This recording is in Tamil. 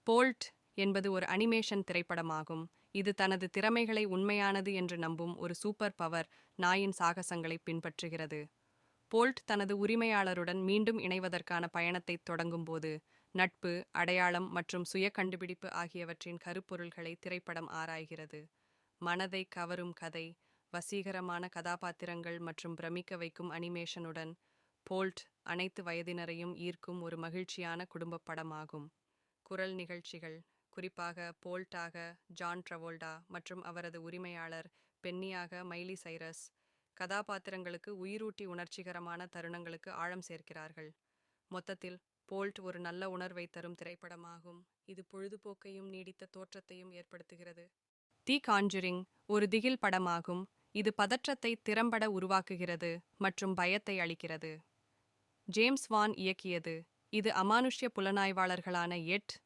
போல்ட் என்பது ஒரு அனிமேஷன் திரைப்படமாகும். இது தனது திறமைகளை உண்மையானது என்று நம்பும் ஒரு சூப்பர் பவர் நாயின் சாகசங்களை பின்பற்றுகிறது. போல்ட் தனது உரிமையாளருடன் மீண்டும் இணைவதற்கான பயணத்தைத் தொடங்கும்போது, நட்பு, அடையாளம் மற்றும் சுய கண்டுபிடிப்பு ஆகியவற்றின் கருப்பொருள்களை திரைப்படம் ஆராய்கிறது. மனதை கவரும் கதை, வசீகரமான கதாபாத்திரங்கள் மற்றும் பிரமிக்க வைக்கும் அனிமேஷனுடன், போல்ட் அனைத்து வயதினரையும் ஈர்க்கும் ஒரு மகிழ்ச்சியான குடும்பப் படமாகும். குரல் நிகழ்ச்சிகள், குறிப்பாக போல்ட்டாக ஜான் ட்ரவோல்டா மற்றும் அவரது உரிமையாளர் பென்னியாக மைலி சைரஸ், கதாபாத்திரங்களுக்கு உயிரூட்டி உணர்ச்சிகரமான தருணங்களுக்கு ஆழம் சேர்க்கிறார்கள். மொத்தத்தில், போல்ட் ஒரு நல்ல உணர்வை தரும் திரைப்படமாகும், இது பொழுதுபோக்கையும் நீடித்த தோற்றத்தையும் ஏற்படுத்துகிறது. தி கான்ஜுரிங் ஒரு திகில் படமாகும், இது பதற்றத்தை திறம்பட உருவாக்குகிறது மற்றும் பயத்தை அளிக்கிறது. ஜேம்ஸ் வான் இயக்கியது, இது அமானுஷ்ய புலனாய்வாளர்களான எட்